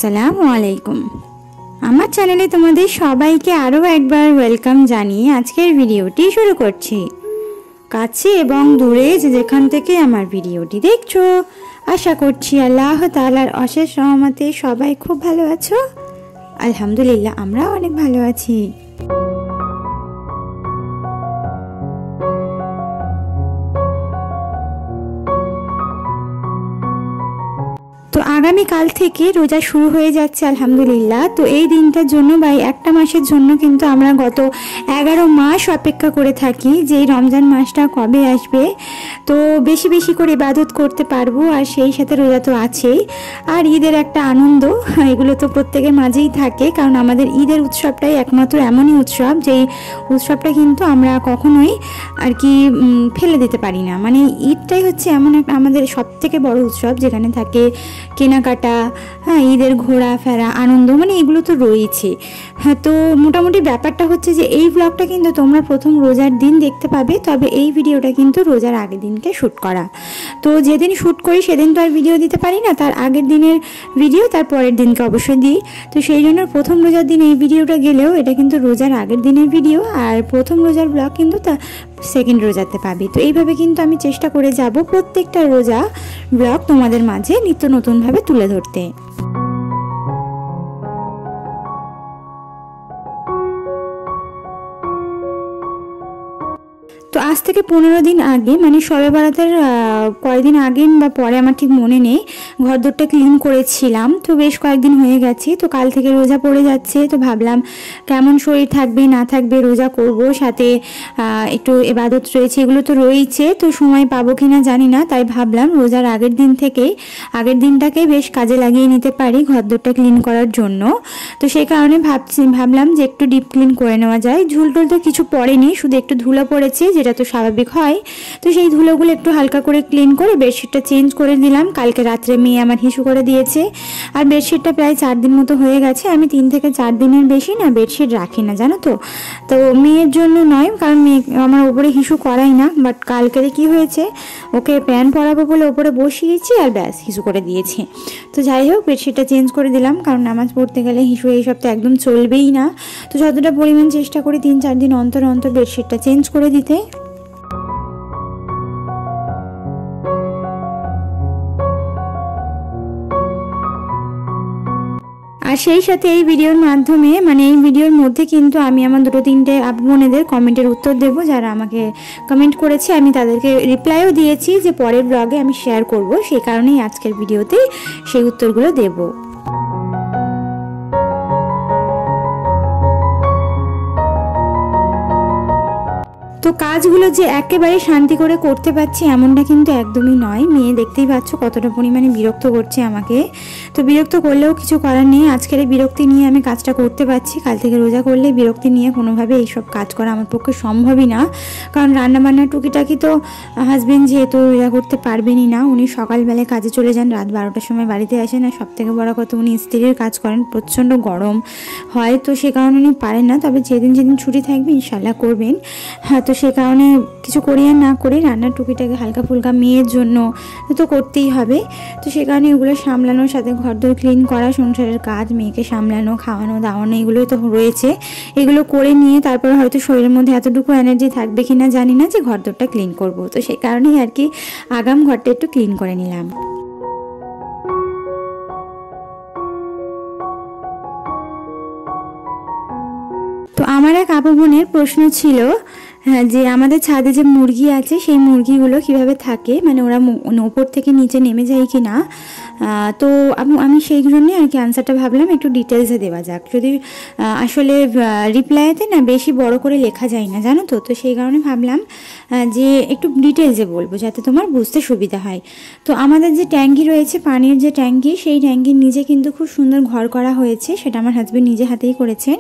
আসসালামু আলাইকুম। আমার চ্যানেলে তোমাদের সবাইকে আরও একবার ওয়েলকাম জানিয়ে আজকের ভিডিওটি শুরু করছি। কাছে এবং দূরে যেখান থেকে আমার ভিডিওটি দেখছো, আশা করছি আল্লাহ তাআলার অশেষ রহমতে সবাই খুব ভালো আছো। আলহামদুলিল্লাহ, আমরা অনেক ভালো আছি। তো আগামীকাল থেকে রোজা শুরু হয়ে যাচ্ছে আলহামদুলিল্লাহ। তো এই দিনটার জন্য বা একটা মাসের জন্য কিন্তু আমরা গত 11 মাস অপেক্ষা করে থাকি যে এই রমজান মাসটা কবে আসবে, তো বেশি বেশি করে ইবাদত করতে পারবো। আর সেই সাথে রোজা তো আছেই, আর ঈদের একটা আনন্দ, এগুলো তো প্রত্যেকের মাঝেই থাকে। কারণ আমাদের ঈদের উৎসবটাই একমাত্র এমনই উৎসব যেই উৎসবটা কিন্তু আমরা কখনোই আর কি ফেলে দিতে পারি না। মানে ঈদটাই হচ্ছে এমন একটা আমাদের সবথেকে বড় উৎসব যেখানে থাকে কেনাকাটা, ঈদের ঘোরাফেরা, আনন্দ, মানে এগুলো তো রয়েছে। তো মোটামুটি ব্যাপারটা হচ্ছে যে এই ব্লগটা কিন্তু তোমরা প্রথম রোজার দিন দেখতে পাবে, তবে এই ভিডিওটা কিন্তু রোজার আগের দিনকে শ্যুট করা। তো যেদিন শ্যুট করি সেদিন তো আর ভিডিও দিতে পারি না, তার আগের দিনের ভিডিও তার পরের দিনকে অবশ্যই দিই। তো সেই জন্য প্রথম রোজার দিন এই ভিডিওটা গেলেও এটা কিন্তু রোজার আগের দিনের ভিডিও, আর প্রথম রোজার ব্লগ কিন্তু তা সেকেন্ড রোজাতে পাবি। তো এইভাবে কিন্তু আমি চেষ্টা করে যাব প্রত্যেকটা রোজা ব্লগ তোমাদের মাঝে নিত্য নতুনভাবে তুলে ধরতে। তো আজ থেকে 15 দিন আগে, মানে শবে বরাতের কয়েকদিন আগে বা পরে আমার ঠিক মনে নেই, ঘরদোরটা ক্লিন করেছিলাম। তো বেশ কয়েকদিন হয়ে গেছে। তো কাল থেকে রোজা পড়ে যাচ্ছে, তো ভাবলাম কেমন শরীর থাকবে না থাকবে, রোজা করব, সাথে একটু ইবাদত রয়েছে, এগুলো তো রয়েছে। তো সময় পাবো কিনা জানি না, তাই ভাবলাম রোজার আগের আগের দিনটাকে বেশ কাজে লাগিয়ে নিতে পারি ঘরদোরটা ক্লিন করার জন্য। তো সেই কারণে ভাবলাম যে একটু ডিপ ক্লিন করে নেওয়া যায়। ঝুলটুল তো কিছু পড়েনি, শুধু একটু ধুলো পড়েছে, যেটা তো স্বাভাবিক হয়। তো সেই ধুলোগুলো একটু হালকা করে ক্লিন করে বেডশিটটা চেঞ্জ করে দিলাম। কালকে রাত্রে মেয়ে আমার হিসু করে দিয়েছে, আর বেডশিটটা প্রায় 4 দিন মতো হয়ে গেছে। আমি 3 থেকে 4 দিনের বেশি না বেডশিট রাখি না, জানো তো। তো মেয়ের জন্য নয়, কারণ মেয়ে আমার উপরে হিসু করাই না, বাট কালকেরে কি হয়েছে, ওকে প্যান্ট পরাবো বলে ওপরে বসিয়েছি আর ব্যাস হিসু করে দিয়েছে। তো যাই হোক, বেডশিটটা চেঞ্জ করে দিলাম, কারণ নামাজ পড়তে গেলে হিসু এইসব তো একদম চলবেই না। তো যতটা পরিমাণ চেষ্টা করি 3-4 দিন অন্তর অন্তর বেডশিটটা চেঞ্জ করে দিতে। আর সেই সাথে এই ভিডিওর মাধ্যমে, মানে এই ভিডিওর মধ্যে কিন্তু আমি আমার 2-3টে আপু বোনেদের কমেন্টের উত্তর দেব, যারা আমাকে কমেন্ট করেছে। আমি তাদেরকে রিপ্লাইও দিয়েছি যে পরের ব্লগে আমি শেয়ার করব, সেই কারণেই আজকের ভিডিওতে সেই উত্তরগুলো দেব। তো কাজগুলো যে একেবারে শান্তি করে করতে পারছি এমনটা কিন্তু একদমই নয়। মেয়ে দেখতেই পাচ্ছ কতটা পরিমাণে বিরক্ত করছে আমাকে। তো বিরক্ত করলেও কিছু করার নেই, আজকের এই বিরক্তি নিয়ে আমি কাজটা করতে পারছি। কাল থেকে রোজা করলে বিরক্তি নিয়ে কোনোভাবে এইসব কাজ করা আমার পক্ষে সম্ভবই না, কারণ রান্নাবান্না টুকিটাকি তো হাজবেন্ড যেহেতু রোজা করতে পারবেনই না, উনি সকালবেলায় কাজে চলে যান, রাত 12টার সময় বাড়িতে আসেন। আর সবথেকে বড় কথা, উনি স্ত্রীর কাজ করেন, প্রচণ্ড গরম হয়, তো সে কারণে উনি পারেন না। তবে যেদিন ছুটি থাকবে ইনশাল্লাহ করবেন। হ্যাঁ, তো সে কারণে কিছু করি আর না করি রান্নার টুকিটাকে হালকা ফুলকা মেয়ের জন্য তো করতেই হবে। তো সে কারণে এগুলো সামলানোর সাথে ঘরদোর ক্লিন করা, সংসারের কাজ, মেয়েকে সামলানো, খাওয়ানো দাওয়ানো, এগুলোই তো রয়েছে। এগুলো করে নিয়ে তারপরে হয়তো শরীরের মধ্যে এতটুকু এনার্জি থাকবে কিনা জানি না যে ঘরদোরটা ক্লিন করব। তো সেই কারণেই আর কি আগাম ঘরটা একটু ক্লিন করে নিলাম। তো আমার এক আপু বোনের প্রশ্ন ছিল, হ্যাঁ, যে আমাদের ছাদে যে মুরগি আছে সেই মুরগিগুলো কিভাবে থাকে, মানে ওরা ওপর থেকে নিচে নেমে যায় কি না। তো আমি সেই জন্যই আর কি আনসারটা ভাবলাম একটু ডিটেলসে দেওয়া যাক। যদি আসলে রিপ্লাইতে না বেশি বড় করে লেখা যায় না, জানো তো। তো সেই কারণে ভাবলাম যে একটু ডিটেলসে বলবো যাতে তোমার বুঝতে সুবিধা হয়। তো আমাদের যে ট্যাঙ্কি রয়েছে, পানির যে ট্যাঙ্কি, সেই ট্যাঙ্কির নিচে কিন্তু খুব সুন্দর ঘর করা হয়েছে, সেটা আমার হাজবেন্ড নিজে হাতেই করেছেন।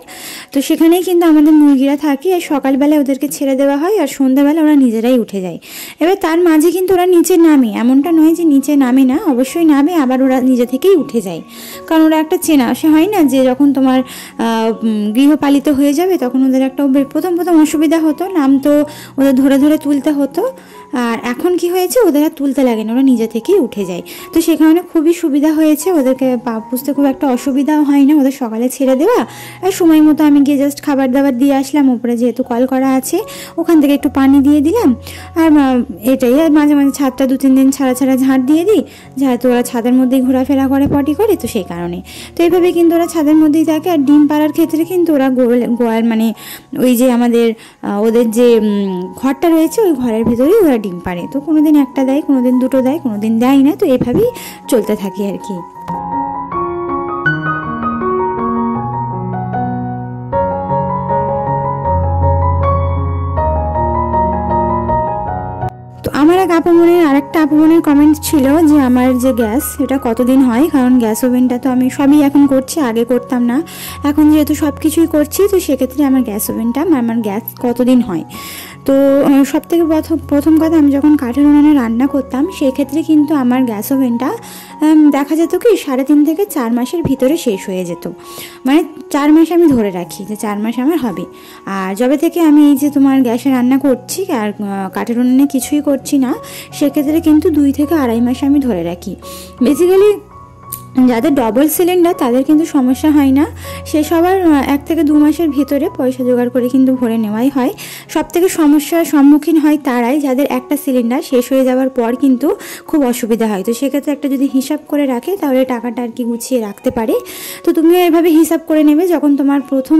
তো সেখানেই কিন্তু আমাদের মুরগিরা থাকে, আর সকালবেলায় ওদেরকে ছেড়ে ছেড়ে দেওয়া হয় আর সন্ধ্যাবেলা ওরা নিজেরাই উঠে যায়। এবার তার মাঝে কিন্তু ওরা নিচে নামে, এমনটা নয় যে নিচে নামে না, অবশ্যই নামে, আবার ওরা নিজে থেকেই উঠে যায়। কারণ ওরা একটা চেনা আসে হয় না, যে যখন তোমার গৃহপালিত হয়ে যাবে তখন ওদের একটা প্রথম অসুবিধা হতো, নাম তো ওদের ধরে ধরে তুলতে হতো। আর এখন কি হয়েছে, ওদের আর তুলতে লাগে না, ওরা নিজে থেকেই উঠে যায়। তো সে কারণে খুবই সুবিধা হয়েছে, ওদেরকে পা পুষতে খুব একটা অসুবিধাও হয় না। ওদের সকালে ছেড়ে দেওয়া আর সময় মতো আমি গিয়ে জাস্ট খাবার দাবার দিয়ে আসলাম, উপরে যেহেতু কল করা আছে ওখান থেকে একটু পানি দিয়ে দিলাম। আর এটাই, আর মাঝে মাঝে ছাদটা 2-3 দিন ছাড়া ঝাঁট দিয়ে দিই, যেহেতু ওরা ছাদের মধ্যেই ঘোরাফেরা করে, পটি করে, তো সেই কারণে। তো এইভাবে কিন্তু ওরা ছাদের মধ্যেই থাকে। আর ডিম পাড়ার ক্ষেত্রে কিন্তু ওরা গোয়াল মানে ওই যে আমাদের ওদের যে ঘরটা রয়েছে ওই ঘরের ভেতরেই ওরা ডিম পাড়ে। তো কোনোদিন একটা দেয়, কোনোদিন দুটো দেয়, কোনোদিন দেয় না, তো এভাবেই চলতে থাকে আর কি। আমার এক আপুমনের আরেকটা আপুমনের কমেন্ট ছিল যে আমার যে গ্যাস এটা কতদিন হয়, কারণ গ্যাস ওভেনটা তো আমি সবই এখন করছি, আগে করতাম না, এখন যেহেতু সব কিছুই করছি তো সেক্ষেত্রে আমার গ্যাস ওভেনটা আমার গ্যাস কতদিন হয়। তো সব থেকে প্রথম কথা, আমি যখন কাঠের উনানে রান্না করতাম সেই ক্ষেত্রে কিন্তু আমার গ্যাস ওভেনটা দেখা যেত কি 3.5 থেকে 4 মাসের ভিতরে শেষ হয়ে যেত। মানে 4 মাস আমি ধরে রাখি যে 4 মাস আমার হবে। আর যবে থেকে আমি এই যে তোমার গ্যাসে রান্না করছি আর কাঠের উনানে কিছুই করছি না, সেক্ষেত্রে কিন্তু 2 থেকে 2.5 মাস আমি ধরে রাখি। বেসিক্যালি যাদের ডবল সিলিন্ডার তাদের কিন্তু সমস্যা হয় না, সে সবার 1 থেকে 2 মাসের ভিতরে পয়সা জোগাড় করে কিন্তু ভরে নেওয়াই হয়। সব থেকে সমস্যার সম্মুখীন হয় তারাই যাদের একটা সিলিন্ডার শেষ হয়ে যাওয়ার পর কিন্তু খুব অসুবিধা হয়। তো সেক্ষেত্রে একটা যদি হিসাব করে রাখে তাহলে টাকাটা আর কি গুছিয়ে রাখতে পারে। তো তুমিও এভাবে হিসাব করে নেবে, যখন তোমার প্রথম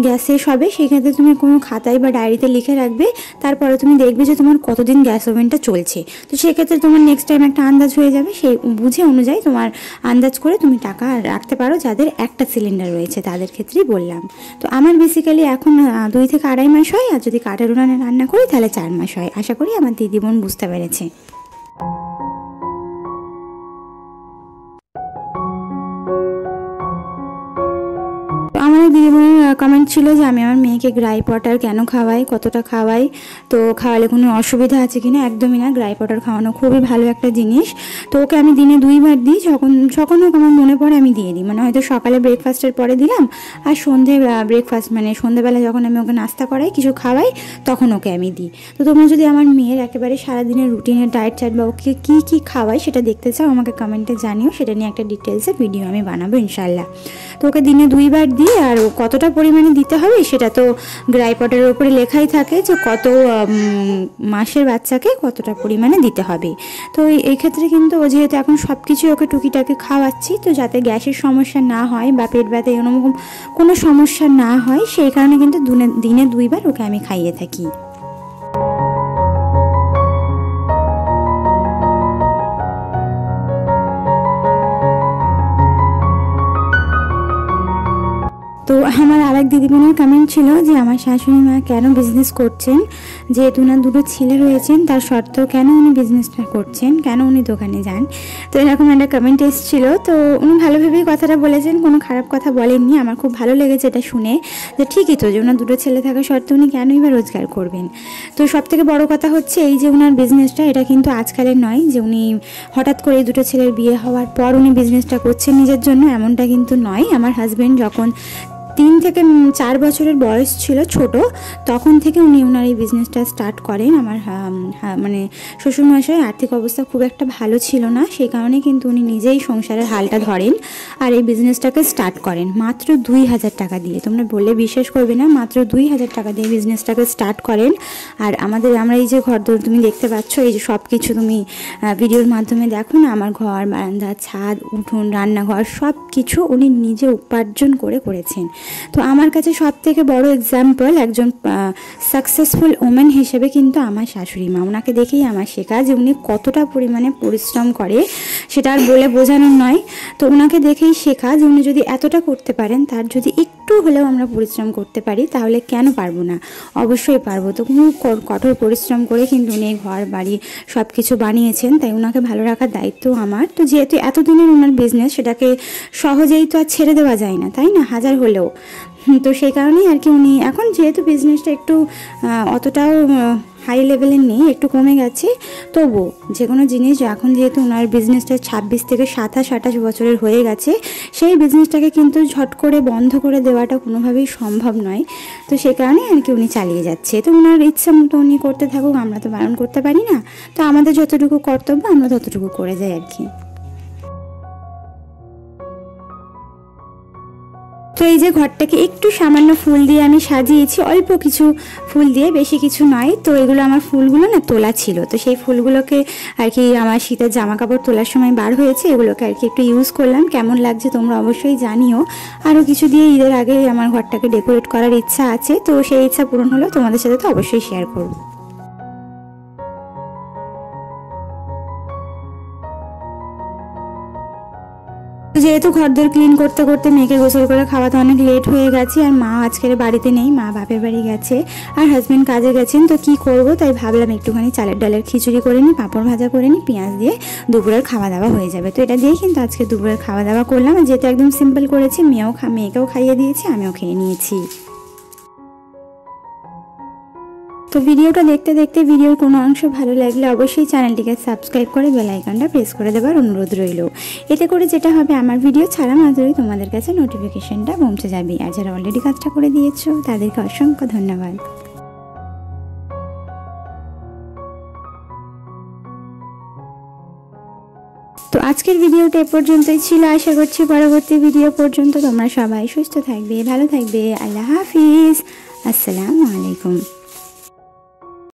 গ্যাস শেষ হবে সেই ক্ষেত্রে তুমি কোনো খাতায় বা ডায়েরিতে লিখে রাখবে, তারপরে তুমি দেখবে যে তোমার কতদিন গ্যাস ওভেনটা চলছে। তো সেক্ষেত্রে তোমার নেক্সট টাইম একটা আন্দাজ হয়ে যাবে, সেই বুঝে অনুযায়ী তোমার আন্দাজ করে তুমি টাকা রাখতে পারো। যাদের একটা সিলিন্ডার রয়েছে তাদের ক্ষেত্রেই বললাম। তো আমার বেসিক্যালি এখন 2 থেকে 2.5 মাস হয়, আর যদি কাঠের উনানে রান্না করি তাহলে 4 মাস হয়। আশা করি আমার দিদি বোন বুঝতে পেরেছে। আমার দিদিমণির কমেন্ট ছিল যে আমি আমার মেয়েকে গ্রাই ওয়াটার কেন খাওয়াই, কতটা খাওয়াই, তো খাওয়ালে কোনো অসুবিধা আছে কিনা। একদমই না, গ্রাই ওয়াটার খাওয়ানো খুবই ভালো একটা জিনিস। তো ওকে আমি দিনে 2 বার দিই, যখন হোক আমার মনে পড়ে আমি দিয়ে দিই। মানে হয়তো সকালে ব্রেকফাস্টের পরে দিলাম, আর সন্ধে ব্রেকফাস্ট মানে সন্ধ্যেবেলা যখন আমি ওকে নাস্তা করাই কিছু খাওয়াই তখন ওকে আমি দিই। তো তোমরা যদি আমার মেয়ের একেবারে সারাদিনের রুটিনের ডায়েট চার্ট বা ওকে কী খাওয়াই সেটা দেখতে চাও আমাকে কমেন্টে জানিও, সেটা নিয়ে একটা ডিটেলসে ভিডিও আমি বানাবো ইনশাল্লাহ। তো ওকে দিনে 2 বার দিই, আর কতটা পরিমাণে দিতে হবে সেটা তো গ্রাই ওয়াটারের উপরে লেখাই থাকে যে কত মাসের বাচ্চাকে কতটা পরিমাণে দিতে হবে। তো এই ক্ষেত্রে কিন্তু ও যেহেতু এখন সব কিছু ওকে টুকিটাকি খাওয়াচ্ছি, তো যাতে গ্যাসের সমস্যা না হয় বা পেট ব্যথা এরকম কোনো সমস্যা না হয় সেই কারণে কিন্তু দিনে 2 বার ওকে আমি খাইয়ে থাকি। তো আমার আরেক দিদিমণির কমেন্ট ছিল যে আমার শাশুড়ি মা কেন বিজনেস করছেন, যেহেতু ওনার 2টো ছেলে রয়েছেন তার সত্ত্বেও কেন উনি বিজনেসটা করছেন, কেন উনি দোকানে যান। তো এরকম একটা কমেন্ট এসেছিল। তো উনি ভালোভাবেই কথাটা বলেছেন, কোনো খারাপ কথা বলেননি। আমার খুব ভালো লেগেছে এটা শুনে, যে ঠিকই তো, যে ওনার 2টো ছেলে থাকা সত্ত্বেও উনি কেনই বা রোজগার করবেন। তো সব থেকে বড় কথা হচ্ছে এই যে ওনার বিজনেসটা, এটা কিন্তু আজকালের নয় যে উনি হঠাৎ করে 2টো ছেলের বিয়ে হওয়ার পর উনি বিজনেসটা করছেন নিজের জন্য, এমনটা কিন্তু নয়। আমার হাজব্যান্ড যখন 3 থেকে 4 বছরের বয়স ছিল ছোট, তখন থেকে উনি ওনার এই বিজনেসটা স্টার্ট করেন। আমার মানে শ্বশুরমশাই আর্থিক অবস্থা খুব একটা ভালো ছিল না, সেই কারণে কিন্তু উনি নিজেই সংসারের হালটা ধরেন আর এই বিজনেসটাকে স্টার্ট করেন মাত্র 2000 টাকা দিয়ে। তোমরা বললে বিশ্বাস করবে না, মাত্র 2000 টাকা দিয়ে বিজনেসটাকে স্টার্ট করেন। আর আমরা এই যে ঘরদোর তুমি দেখতে পাচ্ছ, এই যে সব কিছু তুমি ভিডিওর মাধ্যমে দেখো না, আমার ঘর, বারান্দা, ছাদ, উঠোন, রান্নাঘর সব কিছু উনি নিজে উপার্জন করেছেন। তো আমার কাছে সব থেকে বড় এক্সাম্পল একজন সাকসেসফুল ওমেন হিসেবে কিন্তু আমার শাশুড়ি মা। ওনাকে দেখেই আমার শেখা যে উনি কতটা পরিমাণে পরিশ্রম করে, সেটা আর বলে বোঝানোর নয়। তো ওনাকে দেখেই শেখা যে উনি যদি এতটা করতে পারেন, তার যদি একটু হলেও আমরা পরিশ্রম করতে পারি তাহলে কেন পারবো না, অবশ্যই পারবো। তো কোনো কঠোর পরিশ্রম করে কিন্তু উনি ঘর বাড়ি সব কিছু বানিয়েছেন, তাই ওনাকে ভালো রাখার দায়িত্ব আমার। তো যেহেতু এতদিনের ওনার বিজনেস, সেটাকে সহজেই তো আর ছেড়ে দেওয়া যায় না, তাই না, হাজার হলেও। তো সেই কারণেই আর কি উনি এখন যেহেতু বিজনেসটা একটু অতটাও হাই লেভেলের নেই, একটু কমে গেছে, তবু যে কোনো জিনিস এখন যেহেতু ওনার বিজনেসটা 26 থেকে 27-28 বছরের হয়ে গেছে, সেই বিজনেসটাকে কিন্তু ঝট করে বন্ধ করে দেওয়াটা কোনোভাবেই সম্ভব নয়। তো সেই কারণে আর কি উনি চালিয়ে যাচ্ছে। তো ওনার ইচ্ছা মতো উনি করতে থাকুক, আমরা তো বারণ করতে পারি না। তো আমাদের যতটুকু কর্তব্য আমরা ততটুকু করে যাই আর কি। তো এই যে ঘরটাকে একটু সামান্য ফুল দিয়ে আমি সাজিয়েছি, অল্প কিছু ফুল দিয়ে, বেশি কিছু নয়। তো এগুলো আমার ফুলগুলো না তোলা ছিল, তো সেই ফুলগুলোকে আর কি আমার শীতের জামা কাপড় তোলার সময় বার হয়েছে, এগুলোকে আর কি একটু ইউজ করলাম। কেমন লাগছে তোমরা অবশ্যই জানিও। আরও কিছু দিয়ে ঈদের আগে আমার ঘরটাকে ডেকোরেট করার ইচ্ছা আছে, তো সেই ইচ্ছা পূরণ হলো তোমাদের সাথে তো অবশ্যই শেয়ার করব। যেহেতু ঘরদোর ক্লিন করতে করতে মেয়েকে গোসল করে খাওয়াতে অনেক লেট হয়ে গেছে, আর মা আজকের বাড়িতে নেই, মা বাপের বাড়ি গেছে আর হাজব্যান্ড কাজে গেছেন। তো কি করব, তাই ভাবলাম একটুখানি চালের ডালের খিচুড়ি করে নিই, পাঁপড় ভাজা করে নিই, পেঁয়াজ দিয়ে দুপুরের খাওয়া দাওয়া হয়ে যাবে। তো এটা দিয়েই কিন্তু আজকে দুপুরের খাওয়া দাওয়া করলাম, যেহেতু একদম সিম্পল করেছি। মেয়েকেও খাইয়ে দিয়েছি, আমিও খেয়ে নিয়েছি। তো ভিডিওটা দেখতে দেখতে ভিডিওর কোনো অংশ ভালো লাগলে অবশ্যই চ্যানেলটিকে সাবস্ক্রাইব করে বেল আইকনটা প্রেস করে দেওয়ার অনুরোধ রইল। এতে করে যেটা হবে, আমার ভিডিও ছাড়া মাত্রই তোমাদের কাছে নোটিফিকেশনটা পৌঁছে যাবে। আর যারা অলরেডি কাজটা করে দিয়েছো তাদেরকে অসংখ্য ধন্যবাদ। তো আজকের ভিডিওটা এ পর্যন্তই ছিল। আশা করছি পরবর্তী ভিডিও পর্যন্ত তোমরা সবাই সুস্থ থাকবে, ভালো থাকবে। আল্লাহ হাফিজ, আসসালামু আলাইকুম।